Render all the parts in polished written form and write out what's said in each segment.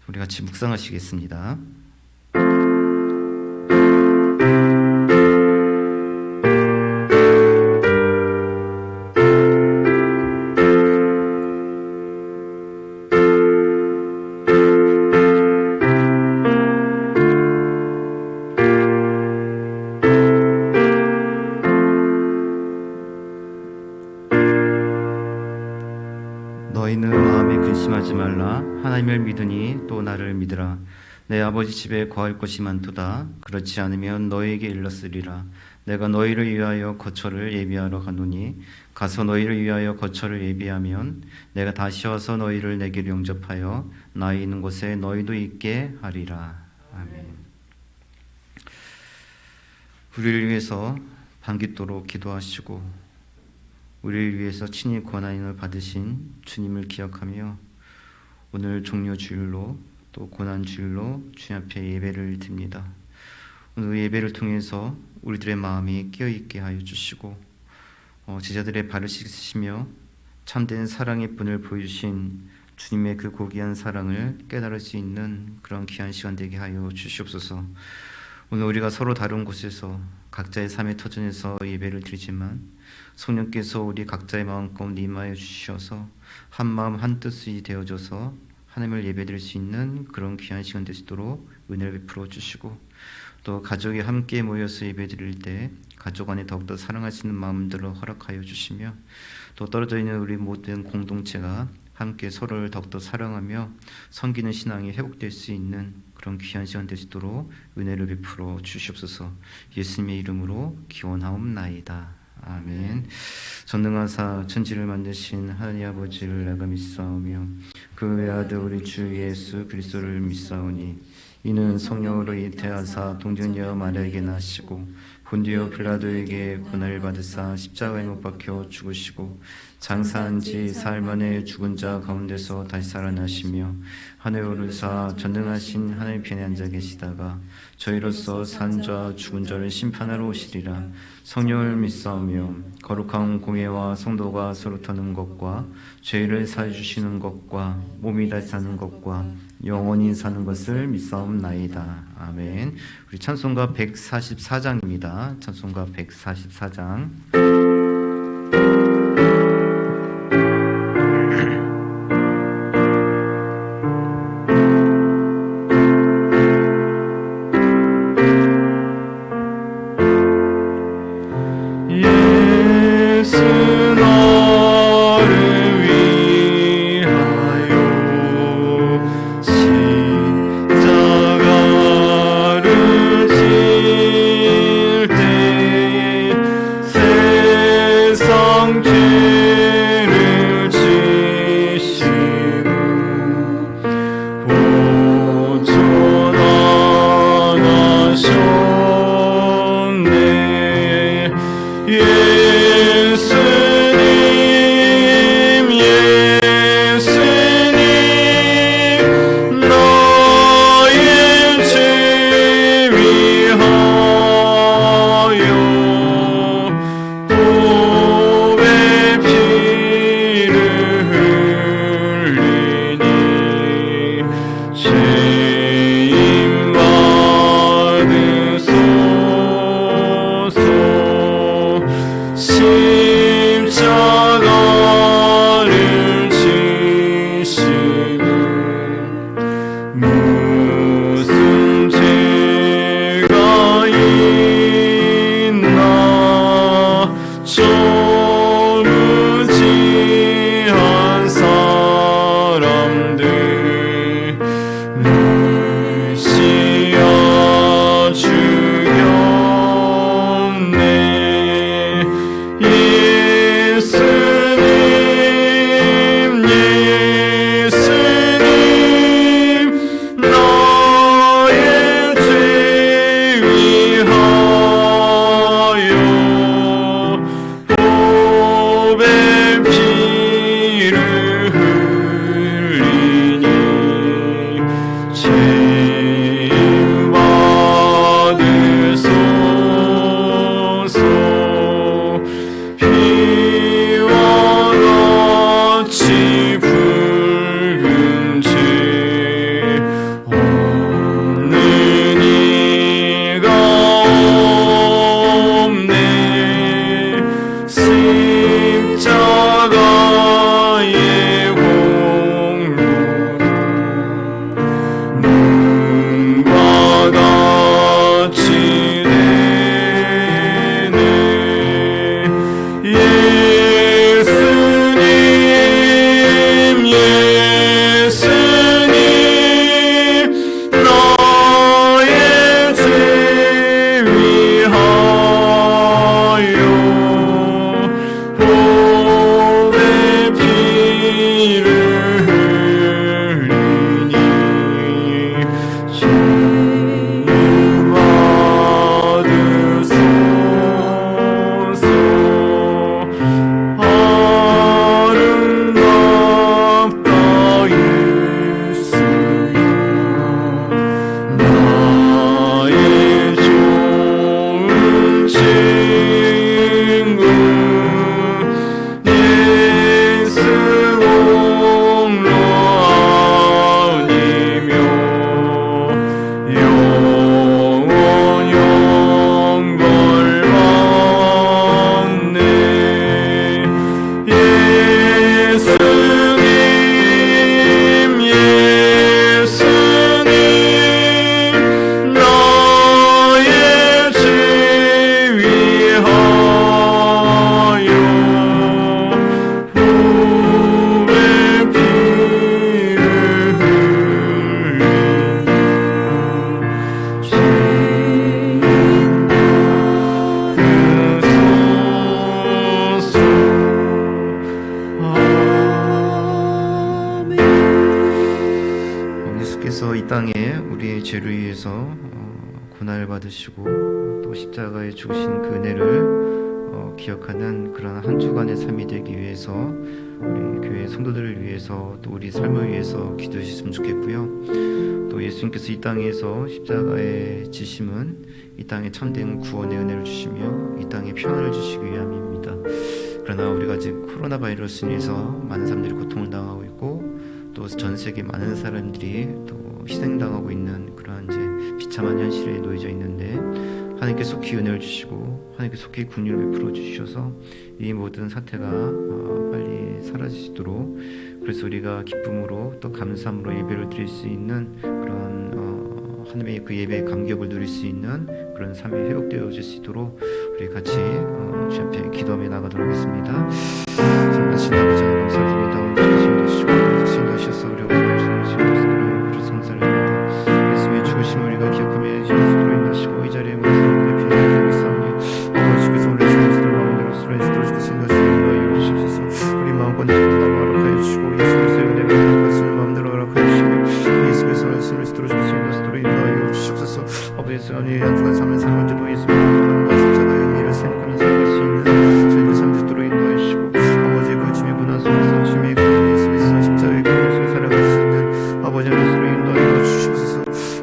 우리 같이 묵상하시겠습니다. 너희는 마음에 근심하지 말라. 하나님을 믿으니 또 나를 믿으라. 내 아버지 집에 거할 곳이 많도다. 그렇지 않으면 너희에게 일렀으리라. 내가 너희를 위하여 거처를 예비하러 가노니 가서 너희를 위하여 거처를 예비하면 내가 다시 와서 너희를 내게로 영접하여 나 있는 곳에 너희도 있게 하리라. 아멘. 우리를 위해서 반기도록 기도하시고 우리를 위해서 친히 고난을 받으신 주님을 기억하며 오늘 종려 주일로 또 고난 주일로 주님 앞에 예배를 드립니다. 오늘 예배를 통해서 우리들의 마음이 깨어있게 하여 주시고 제자들의 발을 씻으시며 참된 사랑의 분을 보여주신 주님의 그 고귀한 사랑을 깨달을 수 있는 그런 귀한 시간 되게 하여 주시옵소서. 오늘 우리가 서로 다른 곳에서 각자의 삶의 터전에서 예배를 드리지만 성령께서 우리 각자의 마음 가운데 임하여 주셔서 한 마음 한 뜻이 되어져서 하나님을 예배드릴 수 있는 그런 귀한 시간 되시도록 은혜를 베풀어 주시고 또 가족이 함께 모여서 예배드릴 때 가족 안에 더욱더 사랑할 수 있는 마음들을 허락하여 주시며 또 떨어져 있는 우리 모든 공동체가 함께 서로를 더욱더 사랑하며 섬기는 신앙이 회복될 수 있는 그런 귀한 시간 되시도록 은혜를 베풀어 주시옵소서. 예수님의 이름으로 기원하옵나이다. 아멘. 전능하사 천지를 만드신 하나님 아버지를 내가 믿사오며 그 외아들 우리 주 예수 그리스도를 믿사오니 이는 성령으로 잉태하사 동정녀 마리아에게 나시고 본디오 빌라도에게 고난을 받으사 십자가에 못 박혀 죽으시고 장사한 지 사흘 만에 죽은 자 가운데서 다시 살아나시며 하늘에 오르사 전능하신 하나님 편에 앉아 계시다가 저희로서 산 자와 죽은 자를 심판하러 오시리라. 성령을 믿사오며 거룩한 공예와 성도가 서로 터는 것과 죄를 사해 주시는 것과 몸이 다시 사는 것과 영원히 사는 것을 믿사옵나이다. 아멘. 우리 찬송가 144장입니다. 찬송가 144장. 십자가를 질 때에 예수께서 이 땅에 우리의 죄를 위해서 고난을 받으시고 또 십자가에 죽으신 그 은혜를 기억하는 그런 한 주간의 삶이 되기 위해서 우리 교회 성도들을 위해서 또 우리 삶을 위해서 기도해 주셨으면 좋겠고요. 또 예수님께서 이 땅에서 십자가에 지심은 이 땅에 참된 구원의 은혜를 주시며 이 땅에 평안을 주시기 위함입니다. 그러나 우리가 지금 코로나 바이러스로 인해서 많은 사람들이 고통을 당하고 있고 또 전 세계 많은 사람들이 또 희생당하고 있는 그런 이제 비참한 현실에 놓여져 있는데 하나님께 속히 은혜를 주시고 하나님께 속히 긍휼을 베풀어 주셔서 이 모든 사태가 빨리 사라지도록 그래서 우리가 기쁨으로 또 감사함으로 예배를 드릴 수 있는 그런 하나님의 그 예배의 감격을 누릴 수 있는 그런 삶이 회복되어질 수 있도록 우리 같이 주 앞에 기도하며 나가도록 하겠습니다. 전하신 아버지 하나님 감사드립니다. 신도하셔서 우리가 신도스로 성사를 예수의 죽으심을 우리가 기억하며 신도스로 인도하시고 이 자리에 모여서 우리의 피를 흘리고 있사오니 아버지께서 우리 신도스로 마음대로 스스로 주신 것을 인도하여 주시옵소서. 우리 마음과 눈을 허락하여 주시고 예수께서 은혜를 받는 것을 마음대로 허락하여 주시고 예수께서 스스로 주신 것을 인도하여 주시옵소서. 아버지 하나님의 한 주간 삶을 살아가지도 예수님과 십자가의 의미를 생각하며 살아갈 수 있는 저희들 삶 되도록 인도하여 주시고 아버지 그 주의 고난 속에서 주의 예수께서 십자가의 고난을 살아갈 수 있는 아버지 하나님으로 인도하여 주시옵소서.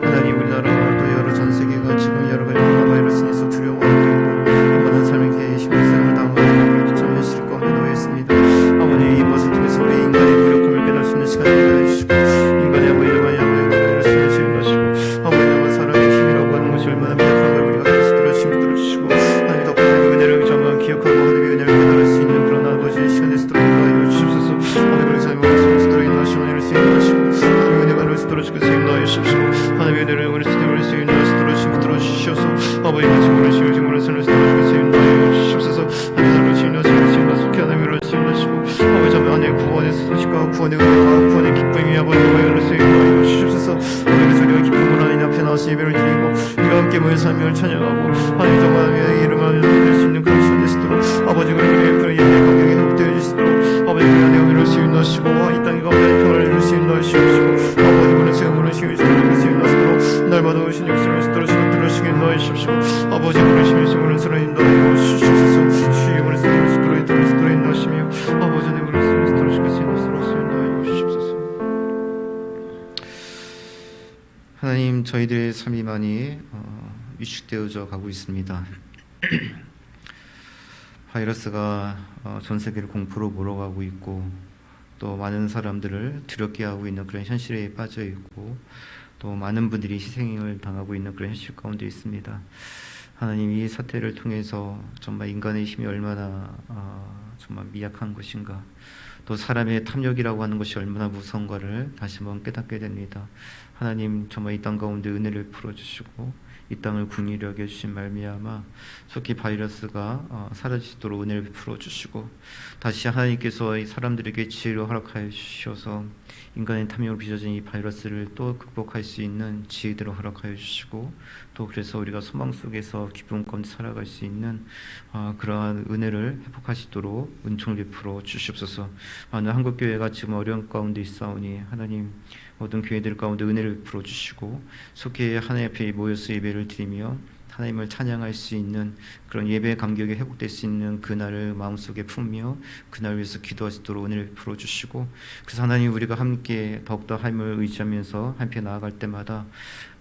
하나님 우리나라와 또 여러 전 세계가 지금 여러 가지 코로나 바이러스에서 두려워하고 있고 모든 삶에게 힘들음을 당하고 있는 비참한 현실 가운데 놓여 있습니다. 아버지 이것을 통해서 우리 인간의 무력함을 깨달을 수 있는 시간을 마련해 주시고 인간의 아버지와 야만의 깨달을 수 있는 시간을 주시고 아버지와 사람의 힘이라고 하는 것이 얼마나 미약한 걸 우리가 알수록 힘들어 주시고 하나님 덕분에 하나님의 은혜를 정말 기억하고 하나님의 은혜를 깨달을 수 있는 그런 아버지의 시간 되시도록 인도하여 주시옵소서. 하나님의 삶을 쓰도록 인도하시고 은혜를 쓰임하시고 하나님의 은혜가 늘 쓰도록 인도하여 주시옵시고 하나님의 은혜를 우리 쓰도록 인도하시도록 힘들어 주시옵소서. 아버지 말씀으로 시우심으로 살을 쓰도록 인도하여 주시옵소서. 하나님의 신뢰하시고 속히 하나님을 신뢰하시고 아버지 하나님의 구원의 소식과 구원의 은혜와 구원의 기쁨이 아버지와 연을 인도하여 주시옵소서. 하나님의 소리와 기쁨으로 하나님 앞에 나와서 예배를 드리고 우리가 함께 모여 삶을 찬양하고 하나님 정말 하나님의 이름을 드릴 수 있는 그런 시간 되시도록 아버지 우리의 그런 예배의 감격이 회복되어 주시도록 아버지 하나님의 은혜를 인도하시고 이 땅의 가운데 평화를 인도하시옵시고 아버지 우리 지금으로 시우시도록 인도하시도록 날마다 오신 역사를 시도록 시간 들으시게 인도하시옵시고 아버지 우리 심으로 서로 인도하여 주시옵소서. 주의 우리 서로 인도하시며 아버지 하나님 우리 서로 인도하여 주시옵소서. 하나님 저희들의 삶이 많이 위축되어져 가고 있습니다. 바이러스가 전 세계를 공포로 몰아가고 있고 또 많은 사람들을 두렵게 하고 있는 그런 현실에 빠져 있고 또 많은 분들이 희생을 당하고 있는 그런 현실 가운데 있습니다. 하나님 이 사태를 통해서 정말 인간의 힘이 얼마나 정말 미약한 것인가 또 사람의 탐욕이라고 하는 것이 얼마나 무서운가를 다시 한번 깨닫게 됩니다. 하나님 정말 이 땅 가운데 은혜를 풀어주시고 이 땅을 긍휼히 여겨주신 말미암아 속히 바이러스가 사라지도록 은혜를 풀어주시고 다시 하나님께서 이 사람들에게 지혜를 허락하여 주셔서 인간의 탐욕으로 빚어진 이 바이러스를 또 극복할 수 있는 지혜들을 허락하여 주시고 또 그래서 우리가 소망 속에서 기쁨 가운데 살아갈 수 있는 그러한 은혜를 회복하시도록 은총을 베풀어 주시옵소서. 많은 한국교회가 지금 어려운 가운데 있사오니 하나님 모든 교회들 가운데 은혜를 베풀어 주시고 속히 하나님 앞에 모여서 예배를 드리며 하나님을 찬양할 수 있는 그런 예배의 감격이 회복될 수 있는 그날을 마음속에 품며 그날 위해서 기도하시도록 은혜를 베풀어 주시고 그래서 하나님 우리가 함께 더욱더 하나님을 의지하면서 함께 나아갈 때마다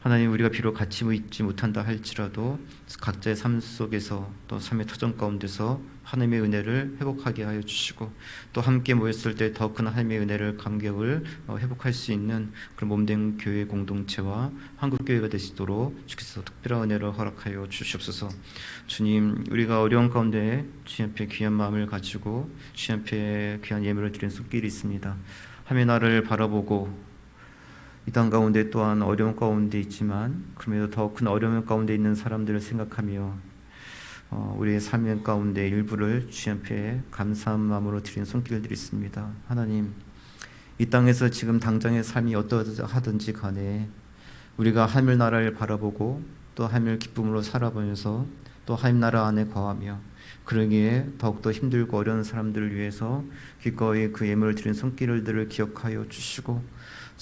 하나님 우리가 비록 같이 있지 못한다 할지라도 각자의 삶 속에서 또 삶의 터전 가운데서 하나님의 은혜를 회복하게 하여 주시고 또 함께 모였을 때 더 큰 하나님의 은혜를 감격을 회복할 수 있는 그런 몸된 교회 공동체와 한국교회가 되시도록 주께서 특별한 은혜를 허락하여 주시옵소서. 주님 우리가 어려운 가운데 주님 앞에 귀한 마음을 가지고 주님 앞에 귀한 예물을 드리는 손길이 있습니다. 하나님의 나라를 바라보고 이 땅 가운데 또한 어려운 가운데 있지만 그럼에도 더 큰 어려움 가운데 있는 사람들을 생각하며 우리의 삶의 가운데 일부를 주님 앞에 감사한 마음으로 드리는 손길들이 있습니다. 하나님 이 땅에서 지금 당장의 삶이 어떠하든지 간에 우리가 하늘 나라를 바라보고 또 하늘 기쁨으로 살아보면서 또 하나님 나라 안에 거하며 그러기에 더욱더 힘들고 어려운 사람들을 위해서 기꺼이 그 예물을 드리는 손길들을 기억하여 주시고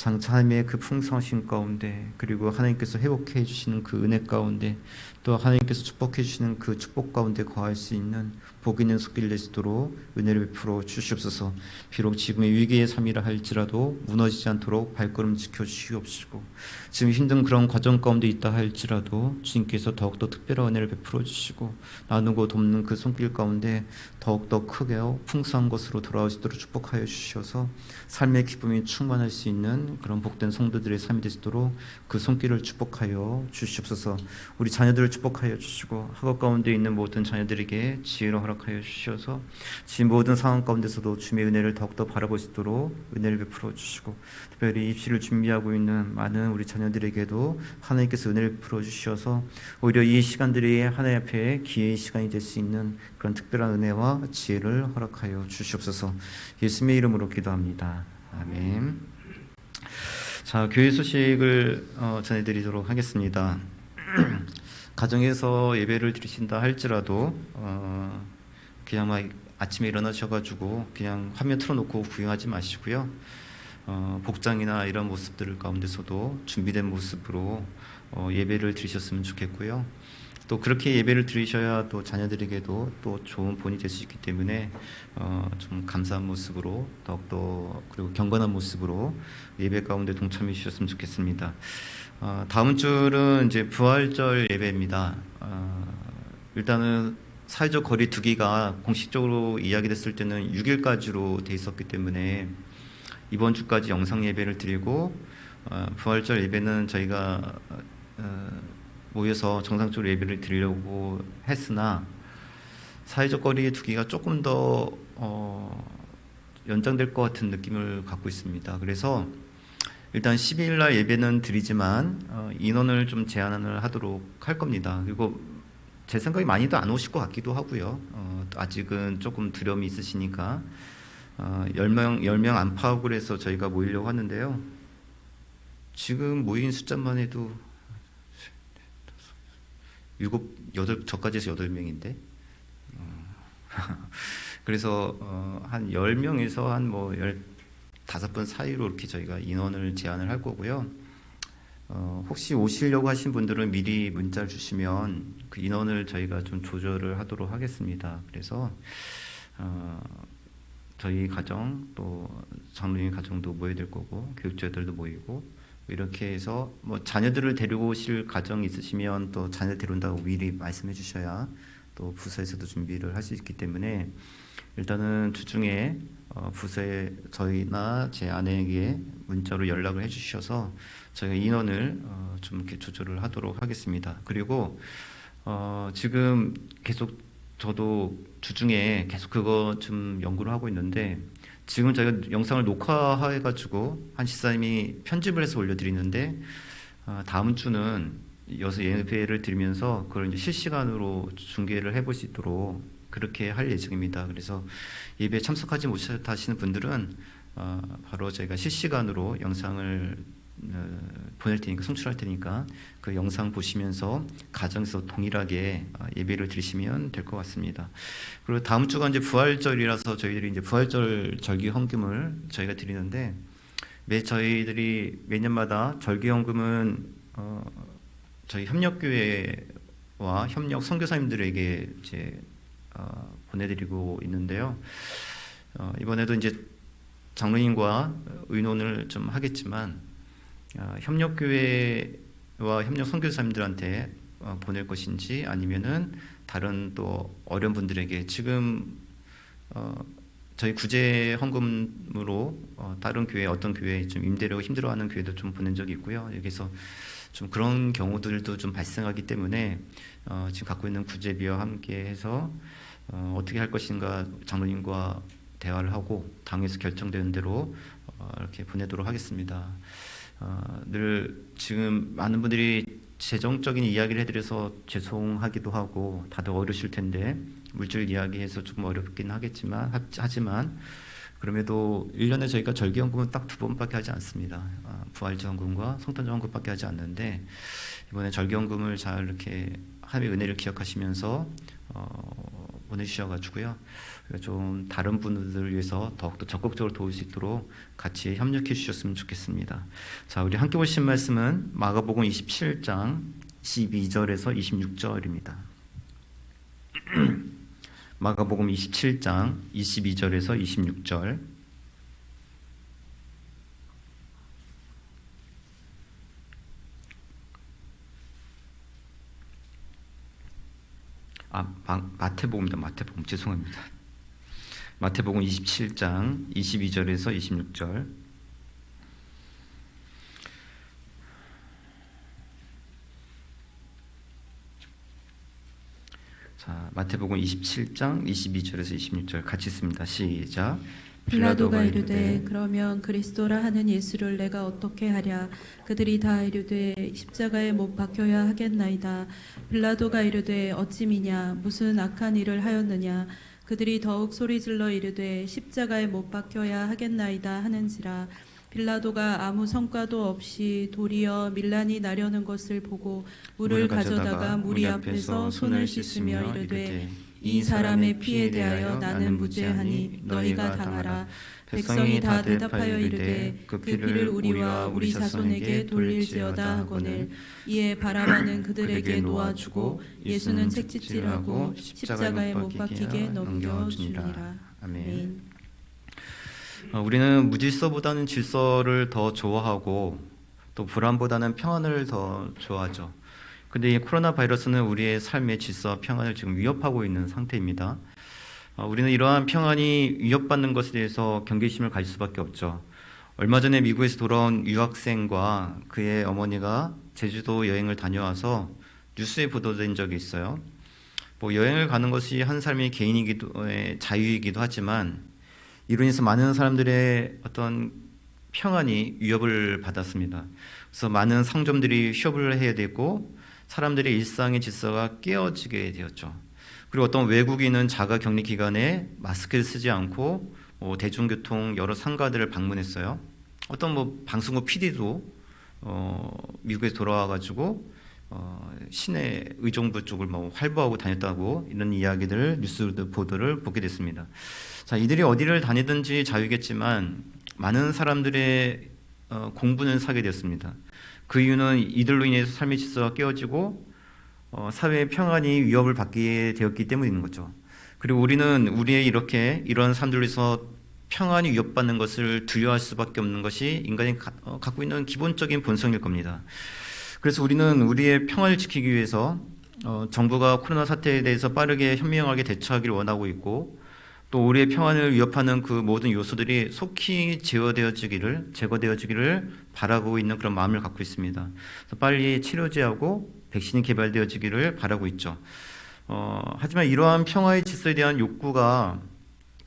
하나님의 그 풍성하신 가운데, 그리고 하나님께서 회복해 주시는 그 은혜 가운데, 또 하나님께서 축복해 주시는 그 축복 가운데 거할 수 있는 복 있는 손길 낼 수 있도록 은혜를 베풀어 주시옵소서. 비록 지금의 위기의 삶이라 할지라도 무너지지 않도록 발걸음 지켜 주시옵시고, 지금 힘든 그런 과정 가운데 있다 할지라도 주님께서 더욱더 특별한 은혜를 베풀어 주시고, 나누고 돕는 그 손길 가운데 더욱더 크게 풍성한 것으로 돌아올 수 있도록 축복하여 주셔서 삶의 기쁨이 충만할 수 있는 그런 복된 성도들의 삶이 될 수 있도록 그 손길을 축복하여 주시옵소서. 우리 자녀들을 축복하여 주시고, 학업 가운데 있는 모든 자녀들에게 지혜를 허락하여 주셔서 지금 모든 상황 가운데서도 주님의 은혜를 더욱더 바라볼 수 있도록 은혜를 베풀어 주시고, 특별히 입시를 준비하고 있는 많은 우리 자녀들에게도 하나님께서 은혜를 베풀어 주셔서 오히려 이 시간들이 하나님 앞에 기회의 시간이 될 수 있는 그런 특별한 은혜와 지혜를 허락하여 주시옵소서. 예수님의 이름으로 기도합니다. 아멘. 자, 교회 소식을 전해드리도록 하겠습니다. 가정에서 예배를 드리신다 할지라도 그냥 막 아침에 일어나셔가지고 그냥 화면 틀어놓고 구경하지 마시고요. 복장이나 이런 모습들 가운데서도 준비된 모습으로 예배를 드리셨으면 좋겠고요. 또 그렇게 예배를 드리셔야 또 자녀들에게도 또 좋은 본이 될 수 있기 때문에 좀 감사한 모습으로 더욱더 그리고 경건한 모습으로 예배 가운데 동참해 주셨으면 좋겠습니다. 다음 주는 이제 부활절 예배입니다. 일단은 사회적 거리 두기가 공식적으로 이야기됐을 때는 6일까지로 돼 있었기 때문에 이번 주까지 영상 예배를 드리고 부활절 예배는 저희가 모여서 정상적으로 예배를 드리려고 했으나 사회적 거리의 두기가 조금 더 연장될 것 같은 느낌을 갖고 있습니다. 그래서 일단 12일 날 예배는 드리지만 인원을 좀 제한을 하도록 할 겁니다. 그리고 제 생각에 많이도 안 오실 것 같기도 하고요. 아직은 조금 두려움이 있으시니까 10명 안팎으로 해서 저희가 모이려고 하는데요. 지금 모인 숫자만 해도 8, 저까지 해서 8명인데 그래서 한 10명에서 한 15분 사이로 이렇게 저희가 인원을 제한을 할 거고요. 혹시 오시려고 하신 분들은 미리 문자를 주시면 그 인원을 저희가 좀 조절을 하도록 하겠습니다. 그래서 저희 가정 또 장로님 가정도 모여야 될 거고 교육자들도 모이고 이렇게 해서 자녀들을 데리고 오실 가정이 있으시면 또 자녀 데려온다고 미리 말씀해 주셔야 또 부서에서도 준비를 할 수 있기 때문에 일단은 주중에 부서에 저희나 제 아내에게 문자로 연락을 해주셔서 저희가 인원을 좀 이렇게 조절을 하도록 하겠습니다. 그리고 지금 계속 저도 주중에 계속 그거 좀 연구를 하고 있는데 지금 저희가 영상을 녹화해가지고 한 집사님이 편집을 해서 올려드리는데 다음 주는 여기서 예배를 드리면서 그걸 이제 실시간으로 중계를 해볼 수 있도록 그렇게 할 예정입니다. 그래서 예배에 참석하지 못하시는 분들은 바로 저희가 실시간으로 영상을 보낼 테니까 송출할 테니까 그 영상 보시면서 가정에서 동일하게 예배를 드리시면 될 것 같습니다. 그리고 다음 주가 이제 부활절이라서 저희들이 이제 부활절 절기 헌금을 저희가 드리는데 저희들이 매년마다 절기 헌금은 저희 협력교회와 협력 선교사님들에게 이제 보내드리고 있는데요. 이번에도 이제 장로님과 의논을 좀 하겠지만 협력교회와 협력 선교사님들한테 보낼 것인지 아니면은 다른 또 어려운 분들에게 지금 저희 구제 헌금으로 다른 교회 어떤 교회 좀 임대료 힘들어하는 교회도 좀 보낸 적이 있고요. 여기서 좀 그런 경우들도 좀 발생하기 때문에 지금 갖고 있는 구제비와 함께 해서 어떻게 할 것인가 장로님과 대화를 하고 당에서 결정되는 대로 이렇게 보내도록 하겠습니다. 늘 지금 많은 분들이 재정적인 이야기를 해드려서 죄송하기도 하고 다들 어려우실 텐데 물질 이야기해서 조금 어렵긴 하지만 그럼에도 1년에 저희가 절기헌금은 딱 2번밖에 하지 않습니다. 부활절헌금과 성탄절헌금밖에 하지 않는데 이번에 절기헌금을 잘 이렇게 하나님의 은혜를 기억하시면서 보내주셔가지고요. 좀 다른 분들을 위해서 더욱더 적극적으로 도울 수 있도록 같이 협력해 주셨으면 좋겠습니다. 자, 우리 함께 보신 말씀은 마가복음 27장 12절에서 26절입니다. 마가복음 27장 22절에서 26절. 마태복음입니다. 마태복음 죄송합니다. 마태복음 27장 22절에서 26절. 자, 마태복음 27장 22절에서 26절 같이 읽습니다. 시작. 빌라도가 이르되 그러면 그리스도라 하는 예수를 내가 어떻게 하랴. 그들이 다 이르되 십자가에 못 박혀야 하겠나이다. 빌라도가 이르되 어찌 미냐. 무슨 악한 일을 하였느냐. 그들이 더욱 소리질러 이르되 십자가에 못 박혀야 하겠나이다 하는지라. 빌라도가 아무 성과도 없이 도리어 밀란이 나려는 것을 보고 물을 가져다가 무리 앞에서 손을 씻으며 이르되 이 사람의 피에 대하여 나는 무죄하니 너희가 당하라. 백성이 다 대답하여 이르되 그 피를 우리와 우리 자손에게 돌릴지어다 하거늘. 이에 바라바는 그들에게 놓아주고 예수는 채찍질하고 십자가에 못 박히게 넘겨주니라. 아멘. 우리는 무질서보다는 질서를 더 좋아하고 또 불안보다는 평안을 더 좋아하죠. 근데 이 코로나 바이러스는 우리의 삶의 질서와 평안을 지금 위협하고 있는 상태입니다. 우리는 이러한 평안이 위협받는 것에 대해서 경계심을 가질 수밖에 없죠. 얼마 전에 미국에서 돌아온 유학생과 그의 어머니가 제주도 여행을 다녀와서 뉴스에 보도된 적이 있어요. 여행을 가는 것이 한 사람의 자유이기도 하지만 이로 인해서 많은 사람들의 어떤 평안이 위협을 받았습니다. 그래서 많은 상점들이 휴업을 해야 되고 사람들의 일상의 질서가 깨어지게 되었죠. 그리고 어떤 외국인은 자가 격리 기간에 마스크를 쓰지 않고 대중교통 여러 상가들을 방문했어요. 어떤 방송국 PD도 미국에서 돌아와가지고 시내 의정부 쪽을 활보하고 다녔다고 이런 이야기들을 뉴스 보도를 보게 됐습니다. 자, 이들이 어디를 다니든지 자유겠지만 많은 사람들의 공분을 사게 되었습니다. 그 이유는 이들로 인해서 삶의 질서가 깨어지고 사회의 평안이 위협을 받게 되었기 때문인 거죠. 그리고 우리는 우리의 이런 삶들에서 평안이 위협받는 것을 두려워할 수밖에 없는 것이 인간이 갖고 있는 기본적인 본성일 겁니다. 그래서 우리는 우리의 평안을 지키기 위해서 정부가 코로나 사태에 대해서 빠르게 현명하게 대처하기를 원하고 있고 또 우리의 평안을 위협하는 그 모든 요소들이 속히 제거되어지기를 바라고 있는 그런 마음을 갖고 있습니다. 그래서 빨리 치료제하고 백신이 개발되어지기를 바라고 있죠. 하지만 이러한 평화의 질서에 대한 욕구가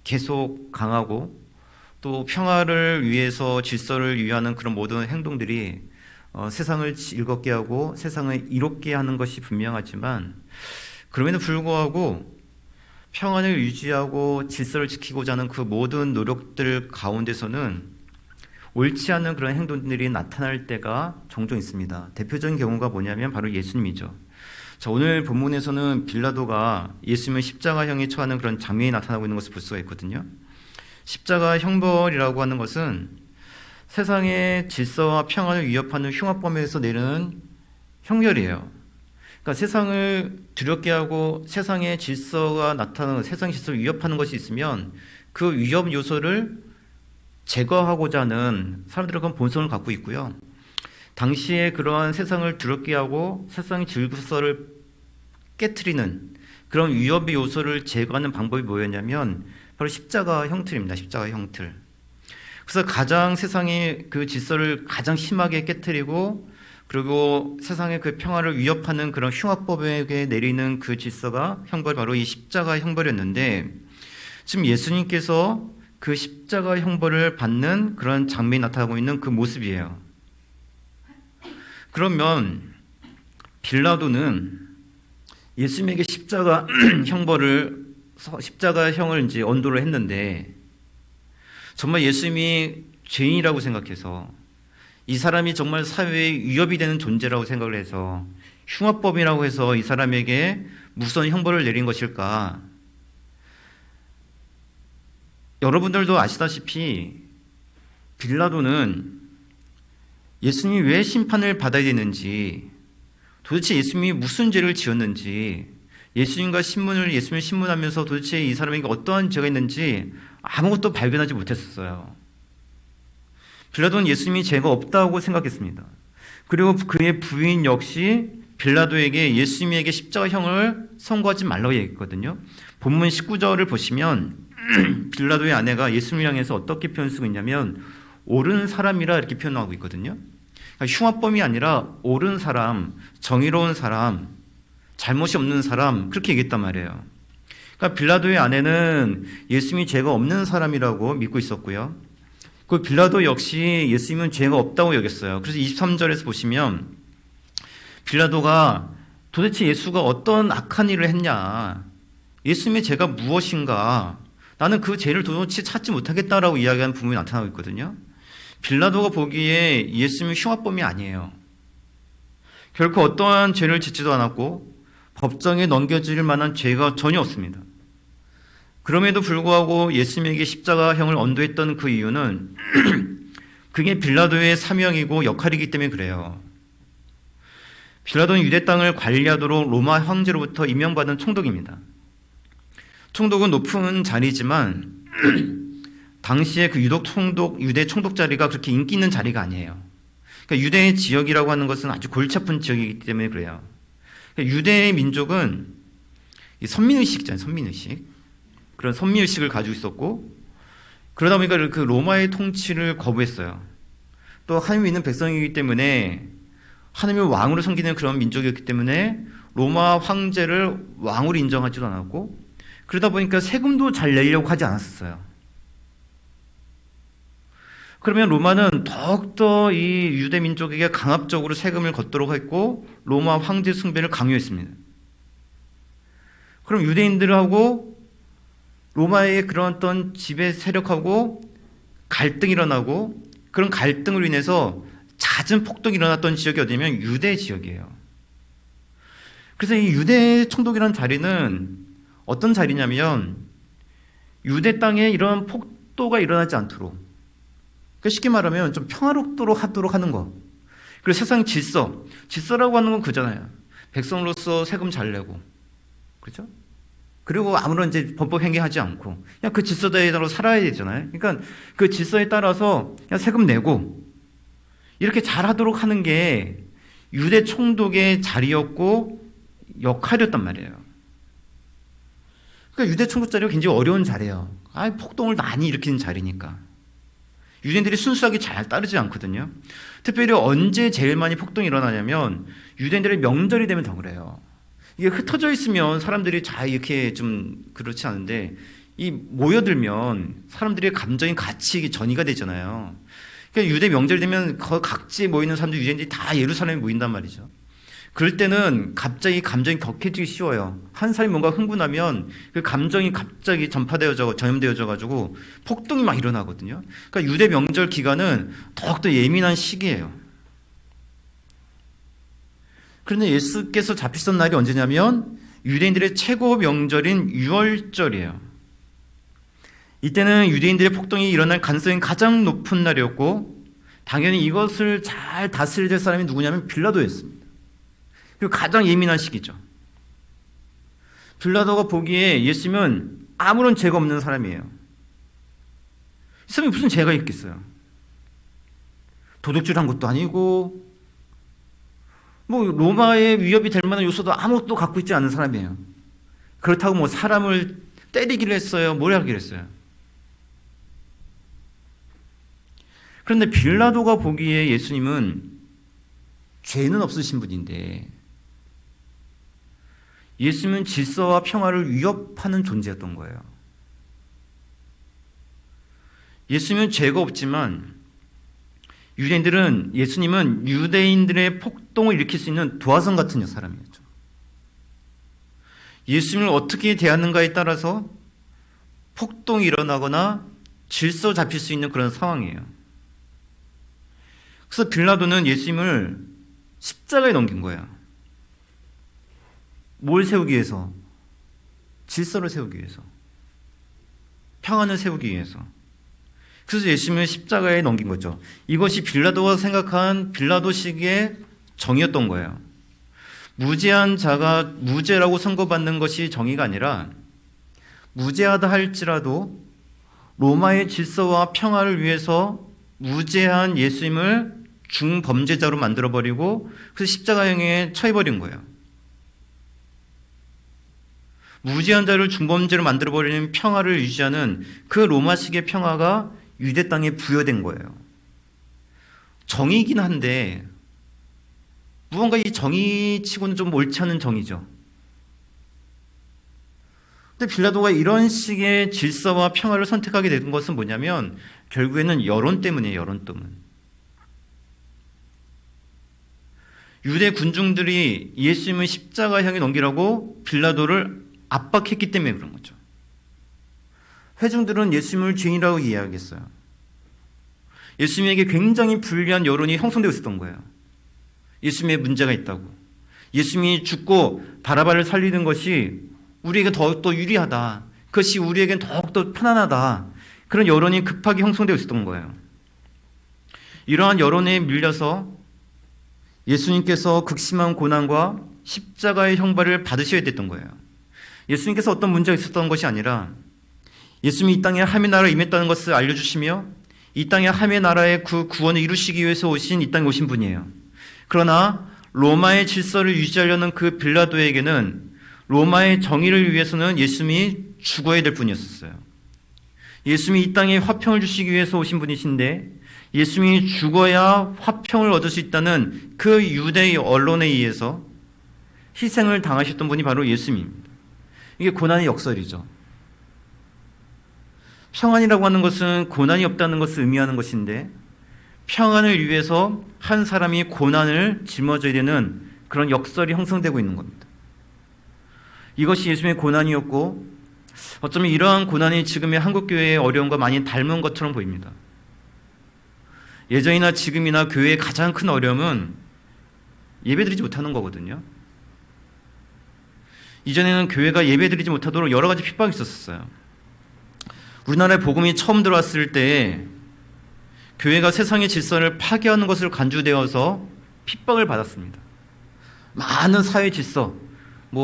계속 강하고 또 평화를 위해서 질서를 유지하는 그런 모든 행동들이 세상을 즐겁게 하고 세상을 이롭게 하는 것이 분명하지만 그럼에도 불구하고 평안을 유지하고 질서를 지키고자 하는 그 모든 노력들 가운데서는 옳지 않은 그런 행동들이 나타날 때가 종종 있습니다. 대표적인 경우가 뭐냐면 바로 예수님이죠. 자, 오늘 본문에서는 빌라도가 예수님을 십자가형에 처하는 그런 장면이 나타나고 있는 것을 볼 수가 있거든요. 십자가 형벌이라고 하는 것은 세상의 질서와 평안을 위협하는 흉악범에서 내리는 형벌이에요. 그러니까 세상을 두렵게 하고 세상의 질서가 나타나는 세상의 질서를 위협하는 것이 있으면 그 위협 요소를 제거하고자 하는 사람들은 그런 본성을 갖고 있고요. 당시에 그러한 세상을 두렵게 하고 세상의 질서를 깨트리는 그런 위협의 요소를 제거하는 방법이 뭐였냐면 바로 십자가 형틀입니다. 십자가 형틀. 그래서 가장 세상의 그 질서를 가장 심하게 깨트리고 그리고 세상의 그 평화를 위협하는 그런 흉악법에게 내리는 그 질서가 형벌 바로 이 십자가 형벌이었는데 지금 예수님께서 그 십자가 형벌을 받는 그런 장면이 나타나고 있는 그 모습이에요. 그러면 빌라도는 예수님에게 십자가 형을 이제 언도를 했는데 정말 예수님이 죄인이라고 생각해서 이 사람이 정말 사회에 위협이 되는 존재라고 생각을 해서 흉악범이라고 해서 이 사람에게 무슨 형벌을 내린 것일까? 여러분들도 아시다시피 빌라도는 예수님이 왜 심판을 받아야 되는지, 도대체 예수님이 무슨 죄를 지었는지, 예수님을 신문하면서 도대체 이 사람에게 어떠한 죄가 있는지 아무것도 발견하지 못했었어요. 빌라도는 예수님이 죄가 없다고 생각했습니다. 그리고 그의 부인 역시 빌라도에게 예수님에게 십자가형을 선고하지 말라고 얘기했거든요. 본문 19절을 보시면 빌라도의 아내가 예수님을 향해서 어떻게 표현 쓰고 있냐면 옳은 사람이라 이렇게 표현하고 있거든요. 그러니까 흉악범이 아니라 옳은 사람, 정의로운 사람, 잘못이 없는 사람, 그렇게 얘기했단 말이에요. 그러니까 빌라도의 아내는 예수님이 죄가 없는 사람이라고 믿고 있었고요. 그 빌라도 역시 예수님은 죄가 없다고 여겼어요. 그래서 23절에서 보시면 빌라도가 도대체 예수가 어떤 악한 일을 했냐, 예수님의 죄가 무엇인가, 나는 그 죄를 도대체 찾지 못하겠다라고 이야기하는 부분이 나타나고 있거든요. 빌라도가 보기에 예수님은 흉악범이 아니에요. 결코 어떠한 죄를 짓지도 않았고 법정에 넘겨질 만한 죄가 전혀 없습니다. 그럼에도 불구하고 예수님에게 십자가형을 언도했던 그 이유는 그게 빌라도의 사명이고 역할이기 때문에 그래요. 빌라도는 유대 땅을 관리하도록 로마 황제로부터 임명받은 총독입니다. 총독은 높은 자리지만 당시에 그 유대 총독 자리가 그렇게 인기 있는 자리가 아니에요. 그러니까 유대의 지역이라고 하는 것은 아주 골치 아픈 지역이기 때문에 그래요. 그러니까 유대의 민족은 선민의식 있잖아요. 선민의식. 그런 선민의식을 가지고 있었고, 그러다 보니까 그 로마의 통치를 거부했어요. 또 하나님 믿는 백성이기 때문에 하나님을 왕으로 섬기는 그런 민족이었기 때문에 로마 황제를 왕으로 인정하지도 않았고, 그러다 보니까 세금도 잘 내려고 하지 않았어요. 그러면 로마는 더욱더 이 유대 민족에게 강압적으로 세금을 걷도록 했고 로마 황제 숭배를 강요했습니다. 그럼 유대인들하고 로마의 그런 어떤 지배 세력하고 갈등이 일어나고, 그런 갈등으로 인해서 잦은 폭동이 일어났던 지역이 어디냐면 유대 지역이에요. 그래서 이 유대 총독이라는 자리는 어떤 자리냐면 유대 땅에 이런 폭도가 일어나지 않도록, 그러니까 쉽게 말하면 좀 평화롭도록 하도록 하는 거. 그리고 세상 질서라고 하는 건 그잖아요. 백성으로서 세금 잘 내고, 그렇죠? 그리고 아무런 이제 범법 행위하지 않고 그냥 그 질서대에 따라 살아야 되잖아요. 그러니까 그 질서에 따라서 그냥 세금 내고 이렇게 잘하도록 하는 게 유대 총독의 자리였고 역할이었단 말이에요. 그러니까 유대 총독 자리가 굉장히 어려운 자리예요. 폭동을 많이 일으키는 자리니까. 유대인들이 순수하게 잘 따르지 않거든요. 특별히 언제 제일 많이 폭동이 일어나냐면 유대인들의 명절이 되면 더 그래요. 이게 흩어져 있으면 사람들이 잘 이렇게 좀 그렇지 않은데, 이 모여들면 사람들의 감정이 같이 전이가 되잖아요. 그러니까 유대 명절이 되면 각지에 모이는 사람들, 유대인들이 다 예루살렘에 모인단 말이죠. 그럴 때는 갑자기 감정이 격해지기 쉬워요. 한 사람이 뭔가 흥분하면 그 감정이 갑자기 전염되어져 가지고 폭동이 막 일어나거든요. 그러니까 유대 명절 기간은 더욱더 예민한 시기예요. 그런데 예수께서 잡히셨던 날이 언제냐면 유대인들의 최고 명절인 유월절이에요. 이때는 유대인들의 폭동이 일어날 가능성이 가장 높은 날이었고, 당연히 이것을 잘 다스려야 될 사람이 누구냐면 빌라도였습니다. 그리고 가장 예민한 시기죠. 빌라도가 보기에 예수님은 아무런 죄가 없는 사람이에요. 이 사람이 무슨 죄가 있겠어요? 도둑질한 것도 아니고 로마의 위협이 될 만한 요소도 아무것도 갖고 있지 않은 사람이에요. 그렇다고 사람을 때리기를 했어요? 뭘 하기를 했어요? 그런데 빌라도가 보기에 예수님은 죄는 없으신 분인데 예수님은 질서와 평화를 위협하는 존재였던 거예요. 예수님은 죄가 없지만 예수님은 유대인들의 폭동을 일으킬 수 있는 도화선 같은 사람이었죠. 예수님을 어떻게 대하는가에 따라서 폭동이 일어나거나 질서 잡힐 수 있는 그런 상황이에요. 그래서 빌라도는 예수님을 십자가에 넘긴 거예요. 뭘 세우기 위해서? 질서를 세우기 위해서. 평안을 세우기 위해서. 그래서 예수님을 십자가에 넘긴 거죠. 이것이 빌라도가 생각한 빌라도식의 정의였던 거예요. 무죄한 자가 무죄라고 선고받는 것이 정의가 아니라, 무죄하다 할지라도 로마의 질서와 평화를 위해서 무죄한 예수님을 중범죄자로 만들어버리고 그래서 십자가형에 처해버린 거예요. 무죄한 자를 중범죄로 만들어버리는 평화를 유지하는 그 로마식의 평화가 유대 땅에 부여된 거예요. 정의이긴 한데 무언가 이 정의치고는 좀 옳지 않은 정의죠. 근데 빌라도가 이런 식의 질서와 평화를 선택하게 된 것은 뭐냐면 결국에는 여론 때문이에요. 여론 때문. 유대 군중들이 예수님을 십자가형에 넘기라고 빌라도를 압박했기 때문에 그런 거죠. 회중들은 예수님을 죄인이라고 이해하겠어요. 예수님에게 굉장히 불리한 여론이 형성되어 있었던 거예요. 예수님의 문제가 있다고. 예수님이 죽고 바라바를 살리는 것이 우리에게 더욱더 유리하다. 그것이 우리에겐 더욱더 편안하다. 그런 여론이 급하게 형성되어 있었던 거예요. 이러한 여론에 밀려서 예수님께서 극심한 고난과 십자가의 형벌을 받으셔야 됐던 거예요. 예수님께서 어떤 문제가 있었던 것이 아니라 예수님이 이 땅에 하나님의 나라에 임했다는 것을 알려주시며 이 땅에 하나님의 나라의 그 구원을 이루시기 위해서 이 땅에 오신 분이에요. 그러나 로마의 질서를 유지하려는 그 빌라도에게는 로마의 정의를 위해서는 예수님이 죽어야 될 분이었어요. 예수님이 이 땅에 화평을 주시기 위해서 오신 분이신데 예수님이 죽어야 화평을 얻을 수 있다는 그 유대의 언론에 의해서 희생을 당하셨던 분이 바로 예수님입니다. 이게 고난의 역설이죠. 평안이라고 하는 것은 고난이 없다는 것을 의미하는 것인데 평안을 위해서 한 사람이 고난을 짊어져야 되는 그런 역설이 형성되고 있는 겁니다. 이것이 예수님의 고난이었고 어쩌면 이러한 고난이 지금의 한국교회의 어려움과 많이 닮은 것처럼 보입니다. 예전이나 지금이나 교회의 가장 큰 어려움은 예배드리지 못하는 거거든요. 이전에는 교회가 예배드리지 못하도록 여러 가지 핍박이 있었어요. 우리나라에 복음이 처음 들어왔을 때 교회가 세상의 질서를 파괴하는 것을 간주되어서 핍박을 받았습니다. 많은 사회 질서,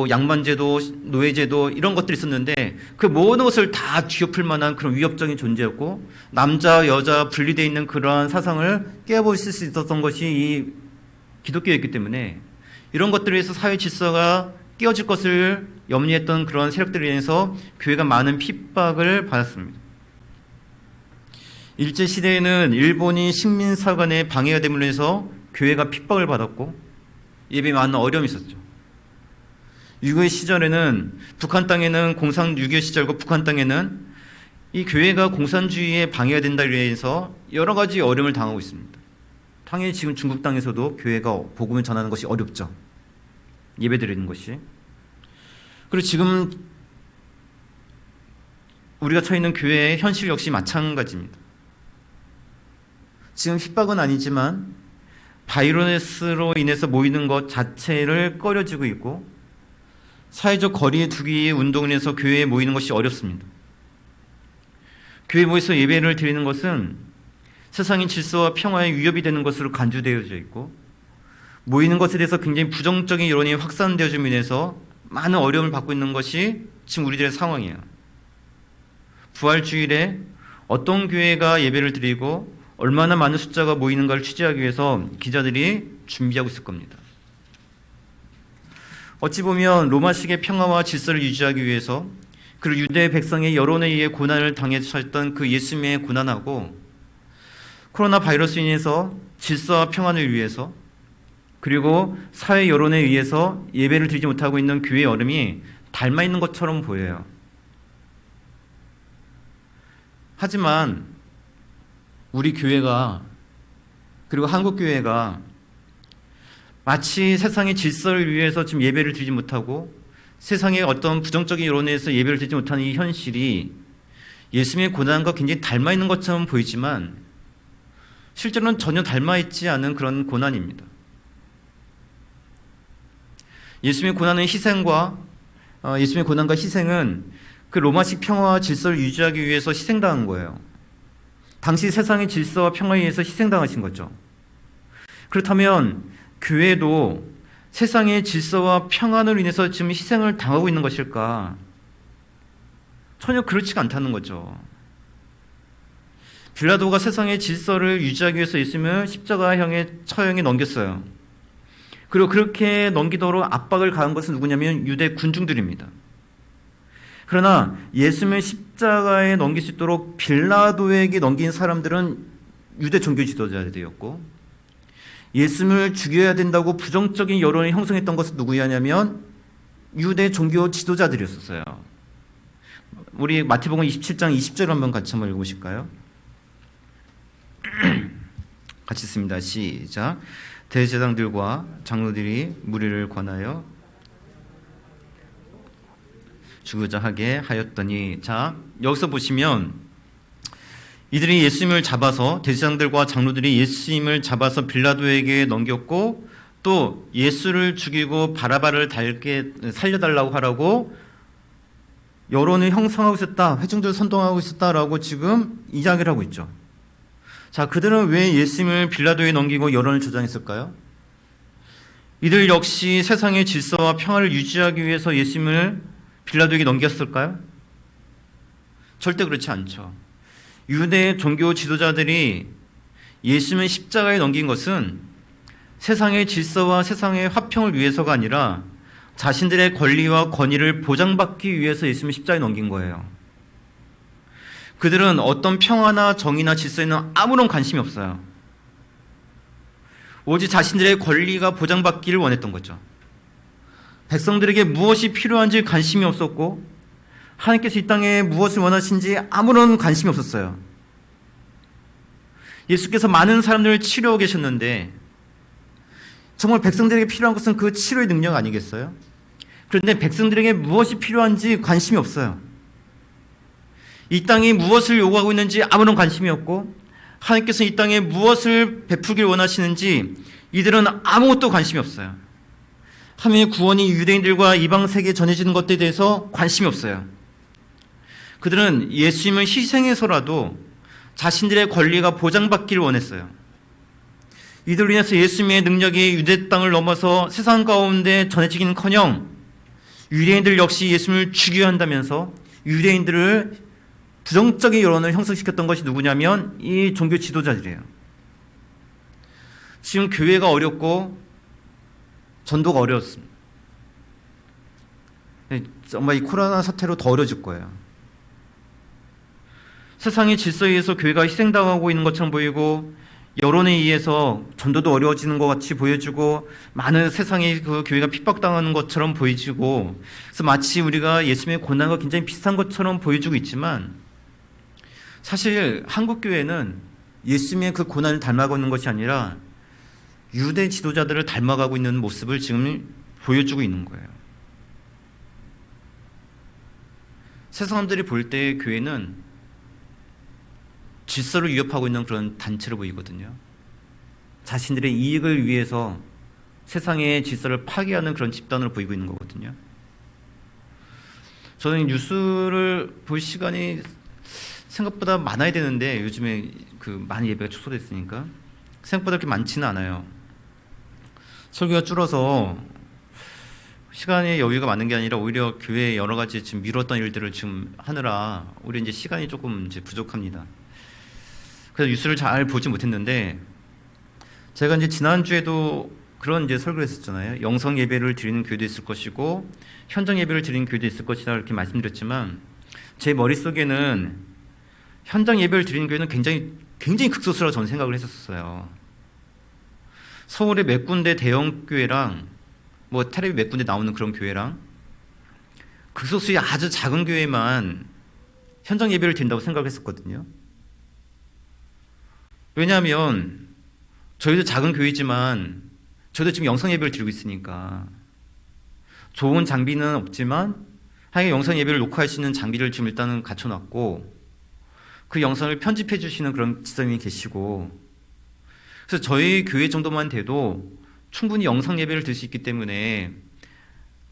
양반제도, 노예제도 이런 것들이 있었는데 그 모든 것을 다 뒤엎을 만한 그런 위협적인 존재였고 남자, 여자 분리되어 있는 그러한 사상을 깨부실 수 있었던 것이 이 기독교였기 때문에 이런 것들에 의해서 사회 질서가 깨어질 것을 염려했던 그런 세력들에 의해서 교회가 많은 핍박을 받았습니다. 일제시대에는 일본이 식민사관의 방해가 됨으로 해서 교회가 핍박을 받았고 예배에 많은 어려움이 있었죠. 6.25 시절에는 북한 땅에는 6.25 시절과 북한 땅에는 이 교회가 공산주의에 방해가 된다 해서 여러 가지 어려움을 당하고 있습니다. 당연히 지금 중국 땅에서도 교회가 복음을 전하는 것이 어렵죠. 예배드리는 것이. 그리고 지금 우리가 처해 있는 교회의 현실 역시 마찬가지입니다. 지금 핍박은 아니지만 바이러스로 인해서 모이는 것 자체를 꺼려지고 있고 사회적 거리에 두기 운동을 해서 교회에 모이는 것이 어렵습니다. 교회에 모여서 예배를 드리는 것은 세상의 질서와 평화에 위협이 되는 것으로 간주되어져 있고 모이는 것에 대해서 굉장히 부정적인 여론이 확산되어짐으로 인해서 많은 어려움을 받고 있는 것이 지금 우리들의 상황이에요. 부활주일에 어떤 교회가 예배를 드리고 얼마나 많은 숫자가 모이는가를 취재하기 위해서 기자들이 준비하고 있을 겁니다. 어찌 보면 로마식의 평화와 질서를 유지하기 위해서 그리고 유대 백성의 여론에 의해 고난을 당하셨던 그 예수님의 고난하고 코로나 바이러스로 인해서 질서와 평안을 위해서 그리고 사회 여론에 의해서 예배를 드리지 못하고 있는 교회의 어려움이 닮아 있는 것처럼 보여요. 하지만 우리 교회가 그리고 한국 교회가 마치 세상의 질서를 위해서 지금 예배를 드리지 못하고 세상의 어떤 부정적인 여론에 의해서 예배를 드리지 못하는 이 현실이 예수님의 고난과 굉장히 닮아 있는 것처럼 보이지만 실제로는 전혀 닮아 있지 않은 그런 고난입니다. 예수님의 고난과 희생은 그 로마식 평화와 질서를 유지하기 위해서 희생당한 거예요. 당시 세상의 질서와 평화에 의해서 희생당하신 거죠. 그렇다면 교회도 세상의 질서와 평안으로 인해서 지금 희생을 당하고 있는 것일까? 전혀 그렇지가 않다는 거죠. 빌라도가 세상의 질서를 유지하기 위해서 예수님을 십자가형의 처형에 넘겼어요. 그리고 그렇게 넘기도록 압박을 가한 것은 누구냐면 유대 군중들입니다. 그러나 예수님을 십자가에 넘길 수 있도록 빌라도에게 넘긴 사람들은 유대 종교 지도자들이었고, 예수님을 죽여야 된다고 부정적인 여론을 형성했던 것은 누구였냐면 유대 종교 지도자들이었어요. 우리 마태복음 27장 20절 한번 같이 한번 읽어보실까요? 같이 읽습니다. 시작. 대제사장들과 장로들이 무리를 권하여 죽으자 하게 하였더니, 자, 여기서 보시면 이들이 예수님을 잡아서, 대제사장들과 장로들이 예수님을 잡아서 빌라도에게 넘겼고, 또 예수를 죽이고 바라바를 살려달라고 하라고 여론을 형성하고 있었다, 회중들을 선동하고 있었다라고 지금 이야기를 하고 있죠. 자, 그들은 왜 예수님을 빌라도에 넘기고 여론을 조장했을까요? 이들 역시 세상의 질서와 평화를 유지하기 위해서 예수님을 빌라도에게 넘겼을까요? 절대 그렇지 않죠. 유대 종교 지도자들이 예수님을 십자가에 넘긴 것은 세상의 질서와 세상의 화평을 위해서가 아니라 자신들의 권리와 권위를 보장받기 위해서 예수님을 십자가에 넘긴 거예요. 그들은 어떤 평화나 정의나 질서에는 아무런 관심이 없어요. 오직 자신들의 권리가 보장받기를 원했던 거죠. 백성들에게 무엇이 필요한지 관심이 없었고, 하나님께서 이 땅에 무엇을 원하시는지 아무런 관심이 없었어요. 예수께서 많은 사람들을 치료하고 계셨는데 정말 백성들에게 필요한 것은 그 치료의 능력 아니겠어요? 그런데 백성들에게 무엇이 필요한지 관심이 없어요. 이 땅이 무엇을 요구하고 있는지 아무런 관심이 없고, 하나님께서 이 땅에 무엇을 베풀길 원하시는지 이들은 아무것도 관심이 없어요. 하나님의 구원이 유대인들과 이방 세계에 전해지는 것에 대해서 관심이 없어요. 그들은 예수님을 희생해서라도 자신들의 권리가 보장받기를 원했어요. 이들로 인해서 예수님의 능력이 유대 땅을 넘어서 세상 가운데 전해지기는커녕 유대인들 역시 예수님을 죽여야 한다면서 유대인들을 부정적인 여론을 형성시켰던 것이 누구냐면 이 종교 지도자들이에요. 지금 교회가 어렵고 전도가 어려웠습니다. 정말 이 코로나 사태로 더 어려질 거예요. 세상의 질서에 의해서 교회가 희생당하고 있는 것처럼 보이고, 여론에 의해서 전도도 어려워지는 것 같이 보여지고, 많은 세상의 그 교회가 핍박당하는 것처럼 보여지고, 그래서 마치 우리가 예수님의 고난과 굉장히 비슷한 것처럼 보여지고 있지만, 사실 한국 교회는 예수님의 그 고난을 닮아가고 있는 것이 아니라 유대 지도자들을 닮아가고 있는 모습을 지금 보여주고 있는 거예요. 세상 사람들이 볼 때 교회는 질서를 위협하고 있는 그런 단체로 보이거든요. 자신들의 이익을 위해서 세상의 질서를 파괴하는 그런 집단으로 보이고 있는 거거든요. 저는 뉴스를 볼 시간이 생각보다 많아야 되는데 요즘에 그 많은 예배가 축소됐으니까 생각보다 그렇게 많지는 않아요. 설교가 줄어서 시간의 여유가 많은 게 아니라 오히려 교회에 여러 가지 지금 미뤘던 일들을 지금 하느라 우리 이제 시간이 조금 이제 부족합니다. 그래서 뉴스를 잘 보지 못했는데, 제가 이제 지난주에도 그런 이제 설교를 했었잖아요. 영성 예배를 드리는 교회도 있을 것이고 현장 예배를 드리는 교회도 있을 것이다 이렇게 말씀드렸지만, 제 머릿속에는 현장 예배를 드리는 교회는 굉장히 극소수라고 저는 생각을 했었어요. 서울의 몇 군데 대형 교회랑 뭐 텔레비 몇 군데 나오는 그런 교회랑 극소수의 아주 작은 교회만 현장 예배를 드린다고 생각을 했었거든요. 왜냐하면 저희도 작은 교회지만 저희도 지금 영상 예배를 드리고 있으니까 좋은 장비는 없지만 하여간 영상 예배를 녹화할 수 있는 장비를 지금 일단은 갖춰놨고, 그 영상을 편집해 주시는 그런 지사님이 계시고, 그래서 저희 교회 정도만 돼도 충분히 영상 예배를 드릴 수 있기 때문에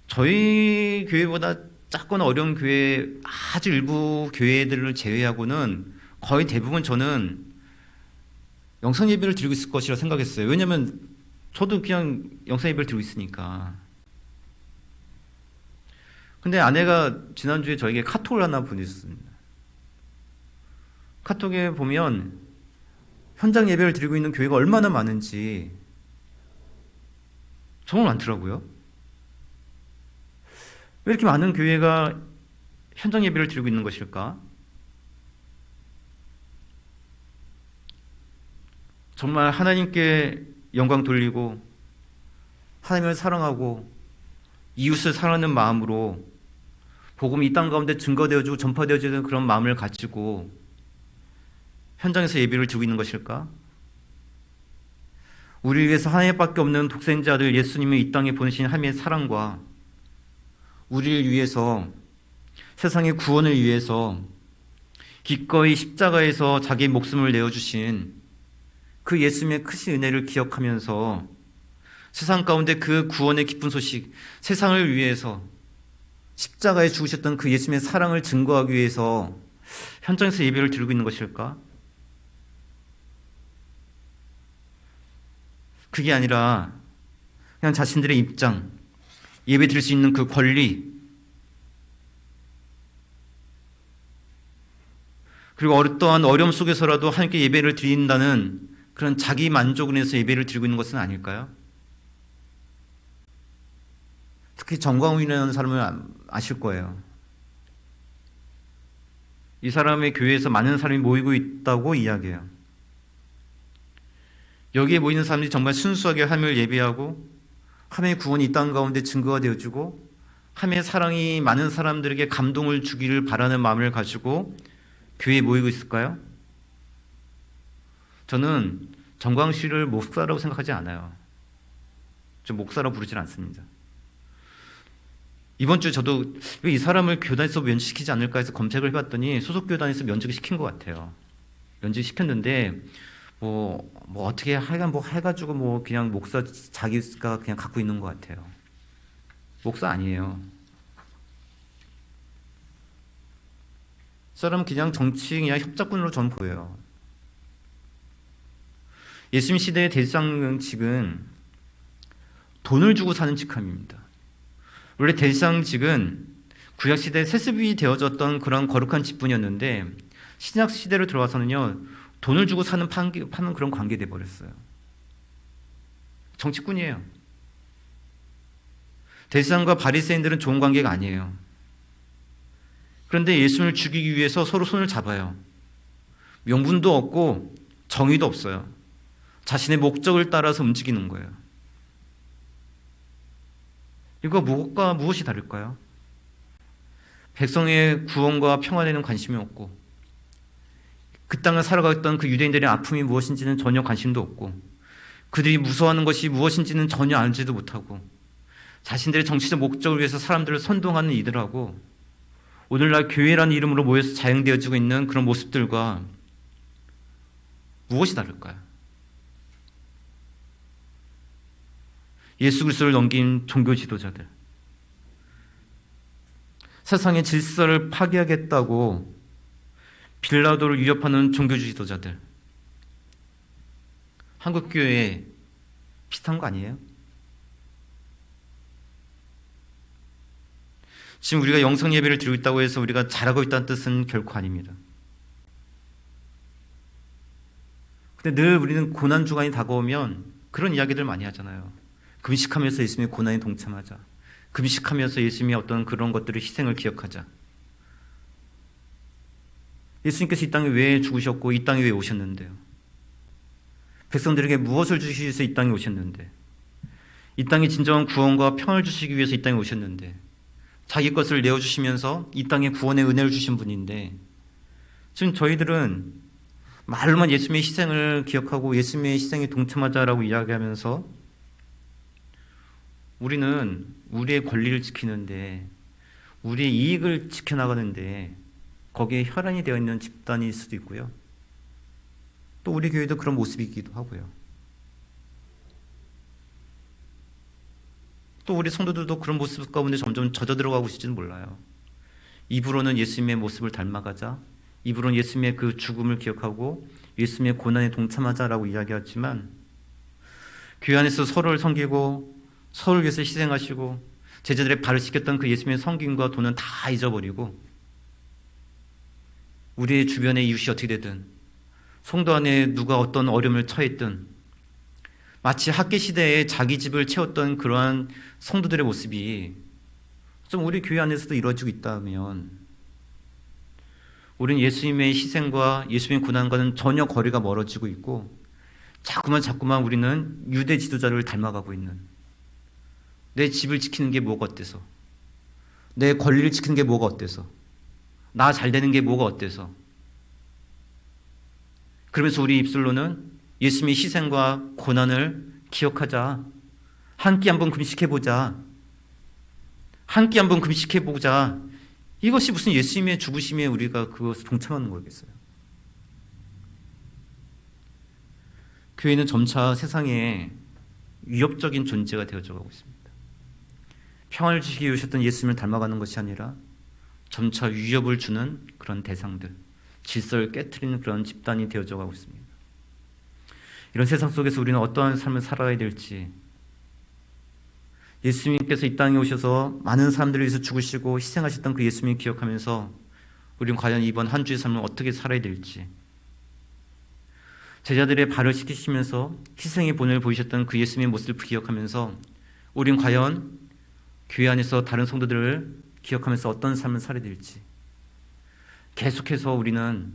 저희 교회보다 작거나 어려운 교회, 아주 일부 교회들을 제외하고는 거의 대부분 저는 영상 예배를 드리고 있을 것이라 생각했어요. 왜냐하면 저도 그냥 영상 예배를 드리고 있으니까. 근데 아내가 지난주에 저에게 카톡을 하나 보냈습니다. 카톡에 보면 현장 예배를 드리고 있는 교회가 얼마나 많은지 정말 많더라고요. 왜 이렇게 많은 교회가 현장 예배를 드리고 있는 것일까? 정말 하나님께 영광 돌리고 하나님을 사랑하고 이웃을 사랑하는 마음으로 복음이 이 땅 가운데 증거되어지고 전파되어지는 그런 마음을 가지고 현장에서 예배를 드리고 있는 것일까? 우리를 위해서 하나님밖에 없는 독생자 아들 예수님을 이 땅에 보내신 하나님의 사랑과 우리를 위해서 세상의 구원을 위해서 기꺼이 십자가에서 자기의 목숨을 내어주신 그 예수님의 크신 은혜를 기억하면서 세상 가운데 그 구원의 기쁜 소식, 세상을 위해서 십자가에 죽으셨던 그 예수님의 사랑을 증거하기 위해서 현장에서 예배를 드리고 있는 것일까? 그게 아니라 그냥 자신들의 입장, 예배 드릴 수 있는 그 권리, 그리고 어떠한 어려움 속에서라도 하나님께 예배를 드린다는 그런 자기 만족을 위해서 예배를 드리고 있는 것은 아닐까요? 특히 정광훈이라는 사람을 아실 거예요. 이 사람의 교회에서 많은 사람이 모이고 있다고 이야기해요. 여기에 모이는 사람들이 정말 순수하게 하나님을 예배하고 하나님의 구원이 이 땅 가운데 증거가 되어지고 하나님의 사랑이 많은 사람들에게 감동을 주기를 바라는 마음을 가지고 교회에 모이고 있을까요? 저는 정광 씨를 목사라고 생각하지 않아요. 저 목사라고 부르질 않습니다. 이번 주에 저도 왜 이 사람을 교단에서 면직시키지 않을까 해서 검색을 해봤더니 소속 교단에서 면직을 시킨 것 같아요. 면직시켰는데 뭐 어떻게 하여간 뭐 해가지고 뭐 그냥 목사 자기가 그냥 갖고 있는 것 같아요. 목사 아니에요. 사람은 그냥 정치 그냥 협작꾼으로 저는 보여요. 예수님 시대의 대상직은 돈을 주고 사는 직함입니다. 원래 대상직은 구약 시대에 세습이 되어졌던 그런 거룩한 직분이었는데 신약 시대로 들어와서는요 돈을 주고 파는 그런 관계 돼 버렸어요. 정치꾼이에요. 대제사장과 바리새인들은 좋은 관계가 아니에요. 그런데 예수님을 죽이기 위해서 서로 손을 잡아요. 명분도 없고 정의도 없어요. 자신의 목적을 따라서 움직이는 거예요. 이거 무엇과 무엇이 다를까요? 백성의 구원과 평안에는 관심이 없고 그 땅을 살아갔던 그 유대인들의 아픔이 무엇인지는 전혀 관심도 없고 그들이 무서워하는 것이 무엇인지는 전혀 알지도 못하고 자신들의 정치적 목적을 위해서 사람들을 선동하는 이들하고 오늘날 교회라는 이름으로 모여서 자행되어지고 있는 그런 모습들과 무엇이 다를까요? 예수 그리스도를 넘긴 종교 지도자들, 세상의 질서를 파괴하겠다고 빌라도를 위협하는 종교 지도자들, 한국 교회에 비슷한 거 아니에요? 지금 우리가 영성 예배를 드리고 있다고 해서 우리가 잘하고 있다는 뜻은 결코 아닙니다. 근데 늘 우리는 고난 주간이 다가오면 그런 이야기들 많이 하잖아요. 금식하면서 예수님의 고난에 동참하자. 금식하면서 예수님의 어떤 그런 것들의 희생을 기억하자. 예수님께서 이 땅에 왜 죽으셨고 이 땅에 왜 오셨는데요? 백성들에게 무엇을 주시기 위해서 이 땅에 오셨는데, 이 땅에 진정한 구원과 평을 주시기 위해서 이 땅에 오셨는데, 자기 것을 내어주시면서 이 땅에 구원의 은혜를 주신 분인데, 지금 저희들은 말로만 예수님의 희생을 기억하고 예수님의 희생에 동참하자라고 이야기하면서 우리는 우리의 권리를 지키는데, 우리의 이익을 지켜나가는데 거기에 혈안이 되어 있는 집단일 수도 있고요. 또 우리 교회도 그런 모습이기도 하고요. 또 우리 성도들도 그런 모습 가운데 점점 젖어 들어가고 있을지는 몰라요. 입으로는 예수님의 모습을 닮아가자, 입으로는 예수님의 그 죽음을 기억하고 예수님의 고난에 동참하자라고 이야기하지만 교회 안에서 서로를 섬기고 서로를 위해서 희생하시고 제자들의 발을 씻겼던 그 예수님의 섬김과 도는 다 잊어버리고 우리의 주변의 이웃이 어떻게 되든 성도 안에 누가 어떤 어려움을 처했든 마치 학계 시대에 자기 집을 채웠던 그러한 성도들의 모습이 좀 우리 교회 안에서도 이루어지고 있다면 우리는 예수님의 희생과 예수님의 고난과는 전혀 거리가 멀어지고 있고 자꾸만 우리는 유대 지도자를 닮아가고 있는, 내 집을 지키는 게 뭐가 어때서, 내 권리를 지키는 게 뭐가 어때서, 나 잘 되는 게 뭐가 어때서, 그러면서 우리 입술로는 예수님의 희생과 고난을 기억하자, 한 끼 한번 금식해보자, 한 끼 한번 금식해보자, 이것이 무슨 예수님의 죽으심에 우리가 그것을 동참하는 거겠어요? 교회는 점차 세상에 위협적인 존재가 되어져 가고 있습니다. 평화를 주시기 위해 오셨던 예수님을 닮아가는 것이 아니라 점차 위협을 주는 그런 대상들, 질서를 깨트리는 그런 집단이 되어져 가고 있습니다. 이런 세상 속에서 우리는 어떠한 삶을 살아가야 될지, 예수님께서 이 땅에 오셔서 많은 사람들을 위해서 죽으시고 희생하셨던 그 예수님을 기억하면서 우리는 과연 이번 한 주의 삶을 어떻게 살아야 될지, 제자들의 발을 씻기시면서 희생의 본을 보이셨던 그 예수님의 모습을 기억하면서 우리는 과연 교회 안에서 다른 성도들을 기억하면서 어떤 삶을 살아야 될지, 계속해서 우리는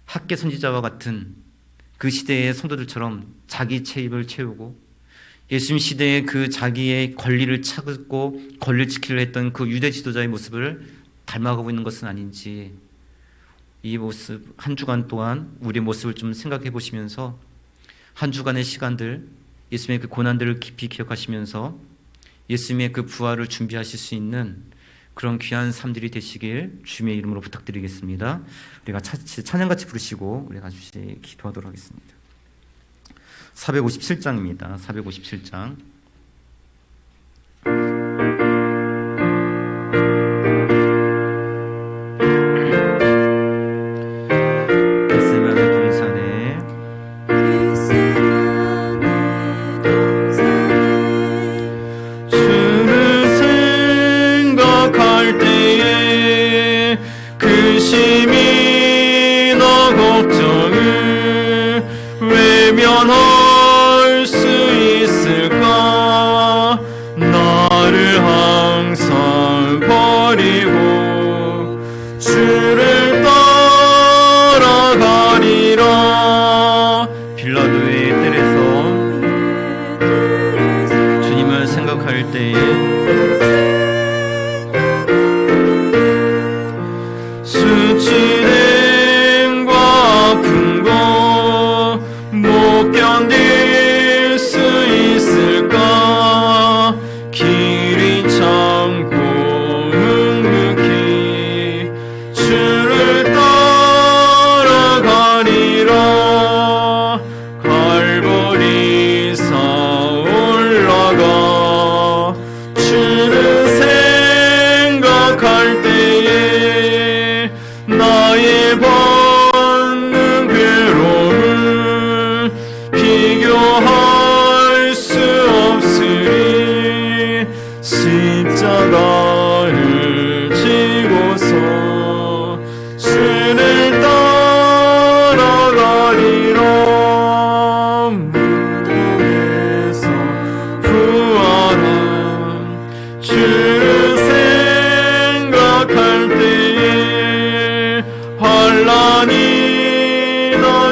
학계 선지자와 같은 그 시대의 성도들처럼 자기 체입을 채우고 예수님 시대의 그 자기의 권리를 찾고 권리를 지키려 했던 그 유대 지도자의 모습을 닮아가고 있는 것은 아닌지, 이 모습 한 주간 동안 우리의 모습을 좀 생각해 보시면서 한 주간의 시간들 예수님의 그 고난들을 깊이 기억하시면서 예수님의 그 부활을 준비하실 수 있는 그런 귀한 삶들이 되시길 주님의 이름으로 부탁드리겠습니다. 우리가 찬양같이 부르시고 우리가 같이 기도하도록 하겠습니다. 457장입니다. 457장. 외면할 수 있을까? 나를 항상 버리고 주를 따라가리라. 빌라도의 뜰에서 주님을 생각할 때에 수치됨과 아픈 것 못 견딜 수 있을까? 길이 참고 묵묵히 주를 따라가리라. 갈보리사 올라가 주를 생각할 때에 나의 받는 괴로움을 비교할 수 없으리. 십자가를 지고서 주를 따라가리라. 무덤에서 부활한 주를 생각할 때에 환난이나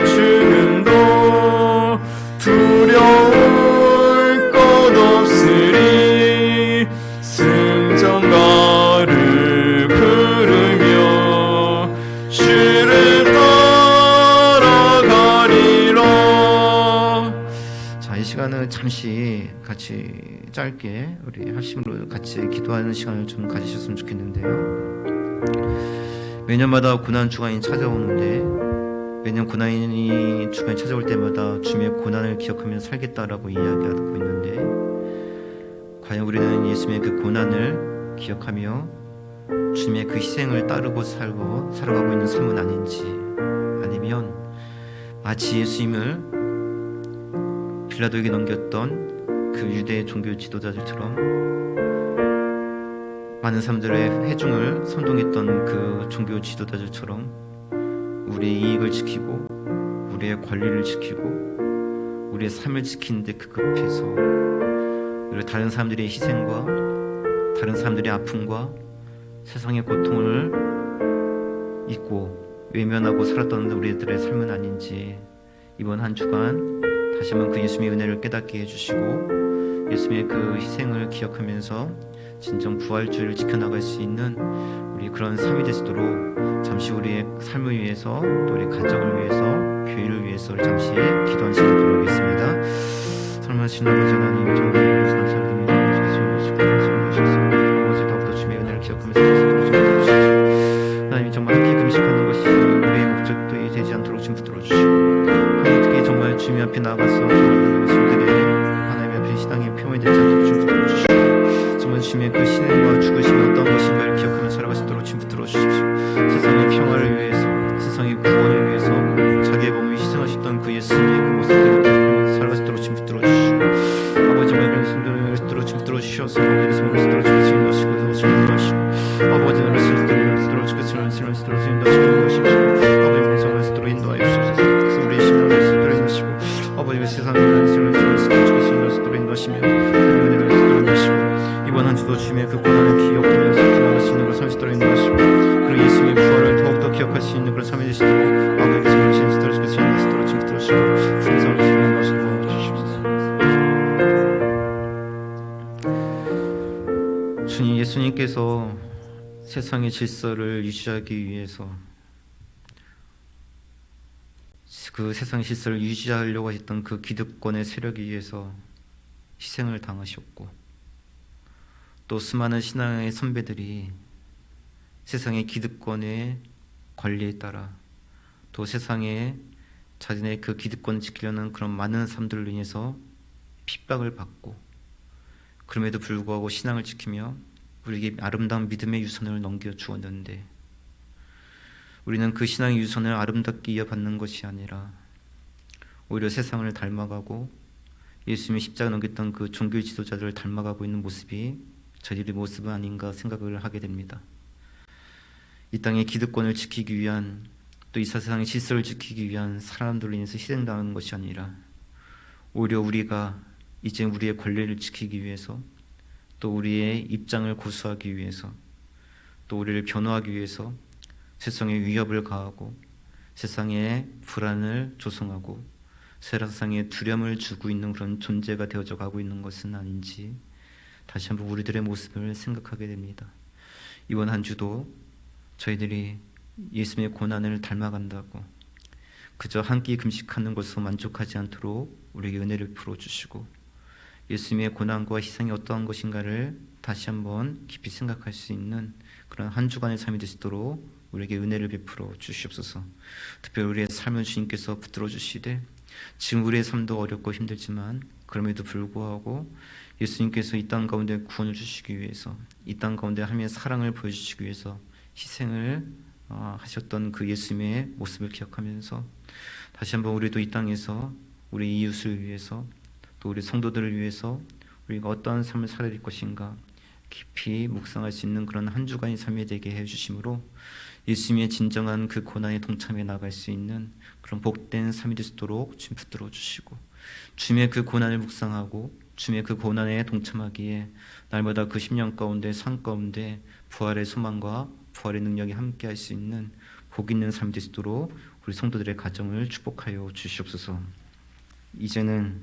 죽음도 두려울 것 없으리. 승전가를 부르며 주를 따라가리라. 자, 이 시간은 잠시 같이 짧게 우리 합심으로 같이 기도하는 시간을 좀 가지셨으면 좋겠는데요. 매년마다 고난 주간이 찾아오는데 매년 고난이 주간이 찾아올 때마다 주님의 고난을 기억하며 살겠다라고 이야기하고 있는데 과연 우리는 예수님의 그 고난을 기억하며 주님의 그 희생을 따르고 살아가고 있는 삶은 아닌지, 아니면 마치 예수님을 빌라도에게 넘겼던 그 유대 종교 지도자들처럼 많은 사람들의 회중을 선동했던 그 종교 지도자들처럼 우리의 이익을 지키고 우리의 권리를 지키고 우리의 삶을 지키는데 급급해서 우리 다른 사람들의 희생과 다른 사람들의 아픔과 세상의 고통을 잊고 외면하고 살았던 우리들의 삶은 아닌지, 이번 한 주간 다시 한번 그 예수님의 은혜를 깨닫게 해주시고 예수님의 그 희생을 기억하면서 진정 부활주의를 지켜나갈 수 있는 우리 그런 삶이 되시도록 잠시 우리의 삶을 위해서 또 우리 가정을 위해서 교회를 위해서 잠시 기도한 시간 들어오겠습니다. 사랑하신 아버지 하나님, 정말 감사드립니다. 아버지 더욱더 주님의 은혜를 기억하면서 하나님 정말 함께 금식하는 것이 우리의 목적도 되지 않도록 좀 붙들어 주시고, 하나님 특히 정말 주님 앞에 나가서 성들의 하나님 앞에 신앙의 평온이 되지 않도록 좀 붙들어 주시고, 정말 주님의 그 신앙과 죽으심이 어떤 것인가를 기억하며 살아갈 수 있도록 좀 붙들어 주십시오. 세상의 평화를 위해서, 세상의 구원을 위해서 자기의 몸을 희생하셨던 그 예수님의 그 모습들을 기억하며 살아갈 수 있도록 좀 붙들어 주시고, 아버지 정말 그런 순간을 붙들어 좀 붙들어 주셔서 아버지 성을 붙들어 주시고 인도하시고 아버지 나를 스스로 주시고 스스로 인도하시고 아버지 성을 스스로 인도하여 주옵소서. 그래서 우리의 심령을 스스로 인도하시고 아버지 세상을 스스로 인도하시며 은혜를 스스로 인도하시고 이번 한 주도 주님의 그 고난을 기억하면서 지나갈 수 있는 그런 삶을 스스로 인도하시고 그리고 예수님의 부활을 더욱더 기억할 수 있는 그런 삶이 되시도록 아버지 성을 스스로 인도하시고 지금 들어주시고 풍성을 스스로 인도하시고 주님, 예수님께서 세상의 질서를 유지하기 위해서 그 세상의 질서를 유지하려고 했던 그 기득권의 세력에 의해서 희생을 당하셨고, 또 수많은 신앙의 선배들이 세상의 기득권의 권리에 따라 또 세상에 자신의 그 기득권을 지키려는 그런 많은 사람들로 인해서 핍박을 받고, 그럼에도 불구하고 신앙을 지키며 우리에게 아름다운 믿음의 유선을 넘겨주었는데, 우리는 그 신앙의 유선을 아름답게 이어받는 것이 아니라 오히려 세상을 닮아가고 예수님의 십자가 넘겼던 그 종교 지도자들을 닮아가고 있는 모습이 저희들의 모습은 아닌가 생각을 하게 됩니다. 이 땅의 기득권을 지키기 위한, 또 이 세상의 질서를 지키기 위한 사람들로 인해서 희생당하는 것이 아니라 오히려 우리가 이제 우리의 권리를 지키기 위해서, 또 우리의 입장을 고수하기 위해서, 또 우리를 변호하기 위해서 세상에 위협을 가하고 세상에 불안을 조성하고 세상에 두려움을 주고 있는 그런 존재가 되어져 가고 있는 것은 아닌지 다시 한번 우리들의 모습을 생각하게 됩니다. 이번 한 주도 저희들이 예수님의 고난을 닮아간다고 그저 한 끼 금식하는 것으로 만족하지 않도록 우리에게 은혜를 풀어주시고, 예수님의 고난과 희생이 어떠한 것인가를 다시 한번 깊이 생각할 수 있는 그런 한 주간의 삶이 되시도록 우리에게 은혜를 베풀어 주시옵소서. 특별히 우리의 삶을 주님께서 붙들어 주시되, 지금 우리의 삶도 어렵고 힘들지만 그럼에도 불구하고 예수님께서 이 땅 가운데 구원을 주시기 위해서, 이 땅 가운데 하나님의 사랑을 보여주시기 위해서 희생을 하셨던 그 예수님의 모습을 기억하면서 다시 한번 우리도 이 땅에서 우리 이웃을 위해서, 또 우리 성도들을 위해서 우리가 어떠한 삶을 살아야 될 것인가 깊이 묵상할 수 있는 그런 한 주간의 삶이 되게 해주심으로 예수님의 진정한 그 고난에 동참해 나갈 수 있는 그런 복된 삶이 되도록 주님 붙들어 주시고, 주님의 그 고난을 묵상하고 주님의 그 고난에 동참하기에 날마다 그 심령 가운데 삶 가운데 부활의 소망과 부활의 능력이 함께할 수 있는 복 있는 삶이 되도록 우리 성도들의 가정을 축복하여 주시옵소서. 이제는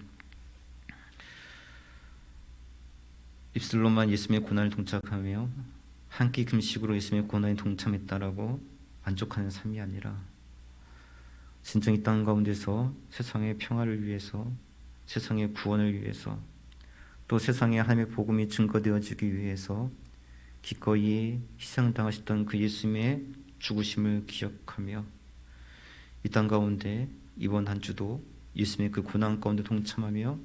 입술로만 예수님의 고난을 동참하며 한 끼 금식으로 예수님의 고난에 동참했다라고 만족하는 삶이 아니라 진정 이 땅 가운데서 세상의 평화를 위해서, 세상의 구원을 위해서, 또 세상에 하나님의 복음이 증거되어지기 위해서 기꺼이 희생당하셨던 그 예수님의 죽으심을 기억하며 이 땅 가운데 이번 한 주도 예수님의 그 고난 가운데 동참하며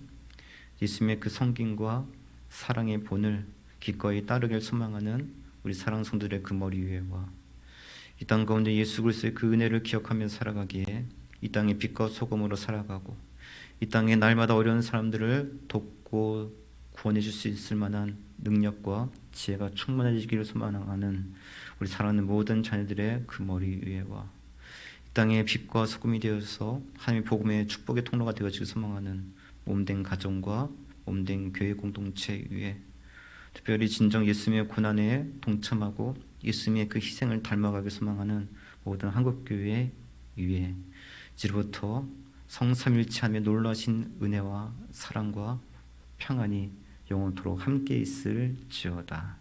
예수님의 그 성김과 사랑의 본을 기꺼이 따르길 소망하는 우리 사랑 성도들의 그 머리 위에와 이 땅 가운데 예수 그리스도의 그 은혜를 기억하며 살아가기에 이 땅의 빛과 소금으로 살아가고 이 땅에 날마다 어려운 사람들을 돕고 구원해 줄 수 있을 만한 능력과 지혜가 충만해지기를 소망하는 우리 사랑하는 모든 자녀들의 그 머리 위에와 이 땅의 빛과 소금이 되어서 하나님의 복음의 축복의 통로가 되어지길 소망하는 몸된 가정과 몸된 교회 공동체 위에 특별히 진정 예수님의 고난에 동참하고 예수님의 그 희생을 닮아가길 소망하는 모든 한국교회 위에 이제부터 성삼일체하며 놀라신 은혜와 사랑과 평안이 영원토록 함께 있을지어다.